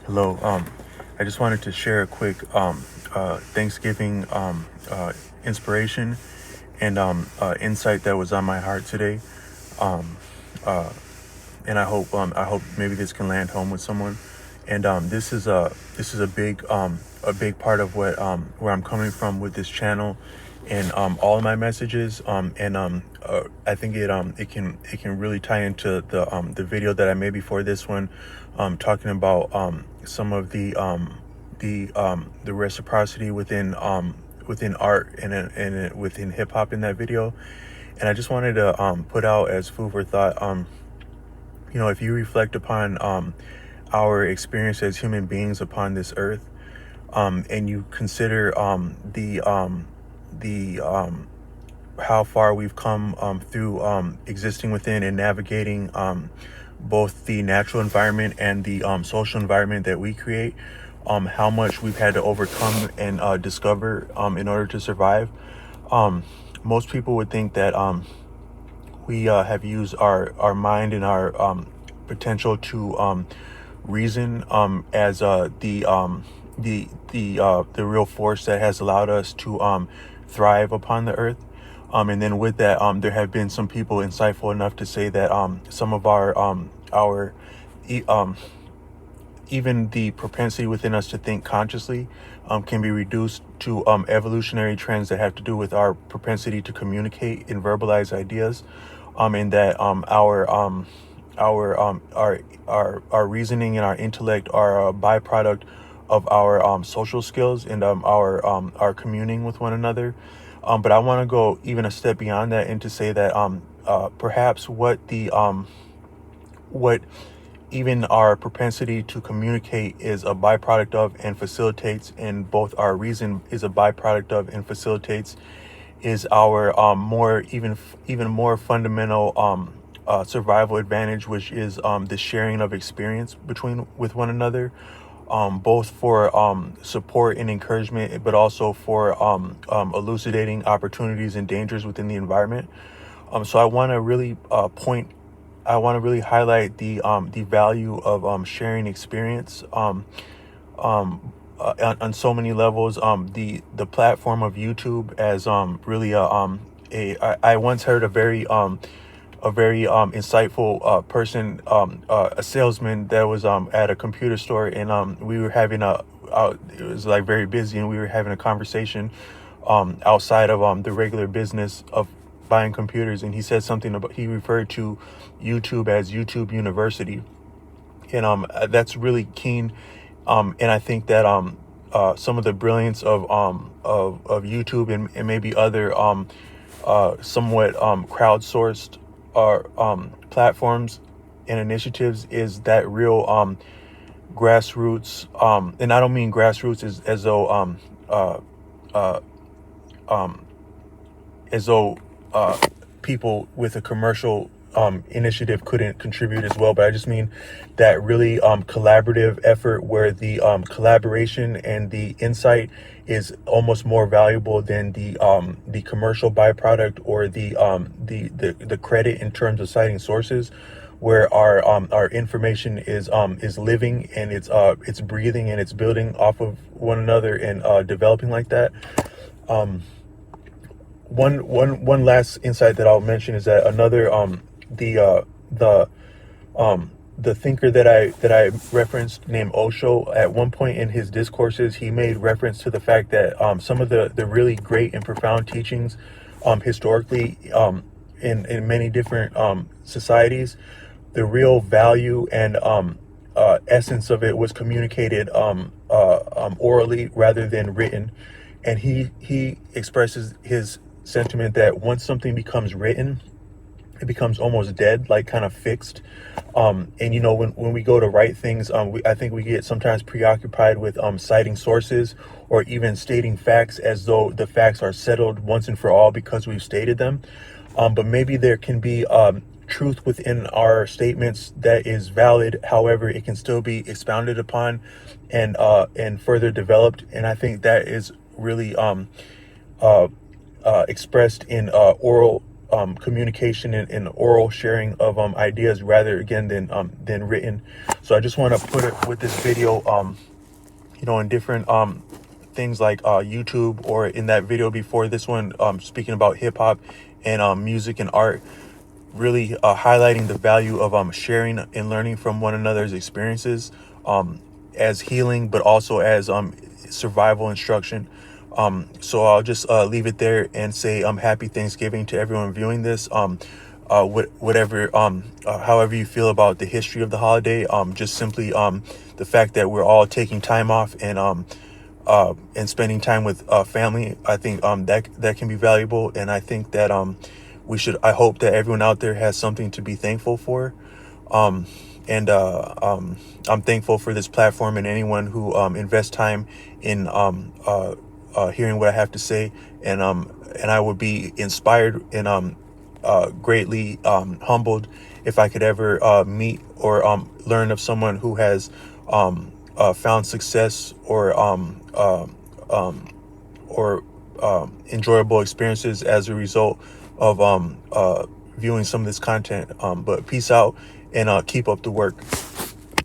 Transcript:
Hello. I just wanted to share a quick Thanksgiving inspiration and insight that was on my heart today. Um, uh, and I hope maybe this can land home with someone. And this is a big part of what where I'm coming from with this channel and all of my messages. I think it can really tie into the video that I made before this one, talking about some of the reciprocity within art and within hip hop in that video. And I just wanted to put out as food for thought. If you reflect upon our experience as human beings upon this earth, and you consider the how far we've come through existing within and navigating both the natural environment and the social environment that we create, how much we've had to overcome and discover in order to survive. Most people would think that we have used our mind and our potential to reason as the real force that has allowed us to thrive upon the earth. And then with that, there have been some people insightful enough to say that some of our e- um, even the propensity within us to think consciously can be reduced to evolutionary trends that have to do with our propensity to communicate and verbalize ideas, and that our reasoning and our intellect are a byproduct of our social skills and our communing with one another. But I want to go even a step beyond that and to say that perhaps what even our propensity to communicate is a byproduct of and facilitates, and both our reason is a byproduct of and facilitates, is our even more fundamental survival advantage, which is the sharing of experience with one another, both for support and encouragement, but also for elucidating opportunities and dangers within the environment. So I want to really highlight the value of sharing experience on so many levels. The platform of YouTube as really I once heard a very insightful person, a salesman that was at a computer store, and we were having it was like very busy, and we were having a conversation outside of the regular business of buying computers. And he said something about, he referred to YouTube as YouTube University, and that's really keen. And I think that some of the brilliance of YouTube and maybe other somewhat crowdsourced platforms and initiatives is that real grassroots, and I don't mean grassroots as though uh, uh, um, as though people with a commercial initiative couldn't contribute as well, but I just mean that really collaborative effort where the collaboration and the insight is almost more valuable than the commercial byproduct or the credit in terms of citing sources, where our information is living, and it's breathing, and it's building off of one another and developing like that. Um, one last insight that I'll mention is that another the uh the the thinker that I referenced, named Osho, at one point in his discourses, he made reference to the fact that some of the really great and profound teachings historically, in many different societies, the real value and essence of it was communicated orally rather than written. And he expresses his sentiment that once something becomes written, it becomes almost dead, like kind of fixed. And when we go to write things, I think we get sometimes preoccupied with citing sources or even stating facts as though the facts are settled once and for all because we've stated them. But maybe there can be truth within our statements that is valid. However, it can still be expounded upon and further developed. And I think that is really uh, expressed in oral communication and oral sharing of ideas rather again than written. So I just want to put it with this video, in different things like YouTube, or in that video before this one, speaking about hip hop and music and art, really highlighting the value of sharing and learning from one another's experiences, as healing, but also as survival instruction. So I'll just leave it there and say happy Thanksgiving to everyone viewing this. Whatever, however you feel about the history of the holiday, just simply the fact that we're all taking time off and spending time with family, I think that can be valuable, and I think that I hope that everyone out there has something to be thankful for. And I'm thankful for this platform and anyone who invests time in hearing what I have to say, and I would be inspired and greatly humbled if I could ever meet or learn of someone who has found success or enjoyable experiences as a result of viewing some of this content. But peace out, and keep up the work.